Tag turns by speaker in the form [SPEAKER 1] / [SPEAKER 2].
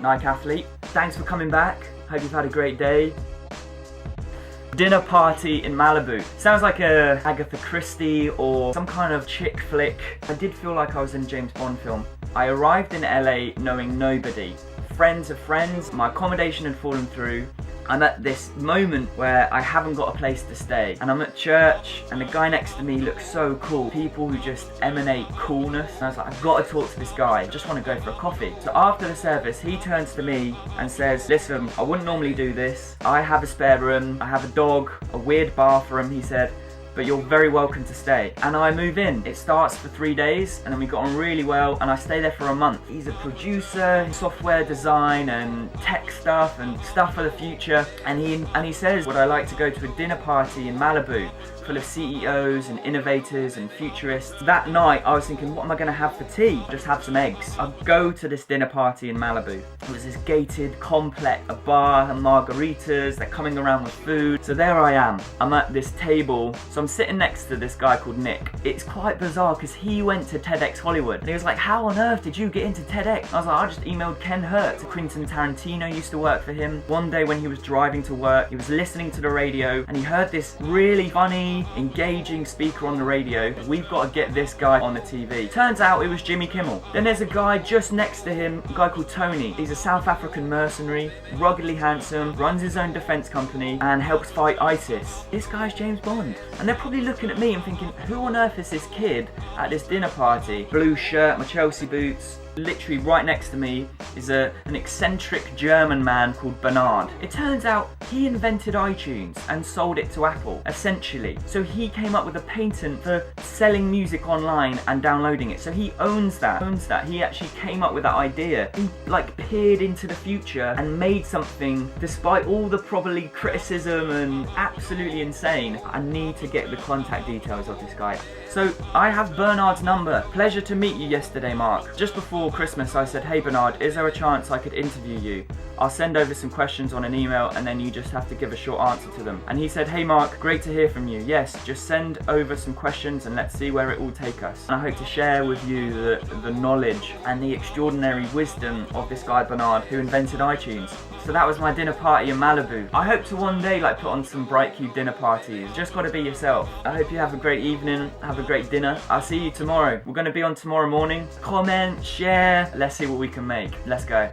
[SPEAKER 1] Nike athlete. Thanks for coming back. Hope you've had a great day. Dinner party in Malibu. Sounds like a Agatha Christie or some kind of chick flick. I did feel like I was in a James Bond film. I arrived in LA knowing nobody. Friends of friends, my accommodation had fallen through. I'm at this moment where I haven't got a place to stay, and I'm at church and the guy next to me looks so cool. People who just emanate coolness, and I was like, I've got to talk to this guy, I just want to go for a coffee. So after the service he turns to me and says, listen, I wouldn't normally do this, I have a spare room, I have a dog, a weird bathroom, he said, but you're very welcome to stay. And I move in. It starts for 3 days and then we got on really well and I stay there for a month. He's a producer, software design and tech stuff and stuff for the future. And he says, would I like to go to a dinner party in Malibu full of CEOs and innovators and futurists. That night I was thinking, what am I going to have for tea? Just have some eggs. I'll go to this dinner party in Malibu. It was this gated complex, a bar and margaritas, they're coming around with food. So there I am, I'm at this table. So I'm sitting next to this guy called Nick. It's quite bizarre because he went to TEDx Hollywood and he was like, how on earth did you get into TEDx? I was like, I just emailed Ken Hurt. Quentin Tarantino used to work for him. One day when he was driving to work, he was listening to the radio and he heard this really funny, engaging speaker on the radio. We've got to get this guy on the TV. Turns out it was Jimmy Kimmel. Then there's a guy just next to him, a guy called Tony. He's a South African mercenary, ruggedly handsome, runs his own defense company and helps fight ISIS. This guy's James Bond. And they're probably looking at me and thinking, who on earth is this kid at this dinner party? Blue shirt, my Chelsea boots. Literally right next to me is an eccentric German man called Bernard. It turns out he invented iTunes and sold it to Apple, essentially. So he came up with a patent for selling music online and downloading it. So he owns that. He actually came up with that idea. He like peered into the future and made something despite all the probably criticism and absolutely insane. I need to get the contact details of this guy. So I have Bernard's number. Pleasure to meet you yesterday, Mark. Just before Christmas I said, hey Bernard, is there a chance I could interview you? I'll send over some questions on an email and then you just have to give a short answer to them. And he said, hey Mark, great to hear from you. Yes, just send over some questions and let's see where it will take us. And I hope to share with you the knowledge and the extraordinary wisdom of this guy Bernard who invented iTunes. So that was my dinner party in Malibu. I hope to one day put on some BrightCube dinner parties. Just gotta be yourself. I hope you have a great evening, have a great dinner. I'll see you tomorrow. We're gonna be on tomorrow morning. Comment, share, let's see what we can make. Let's go.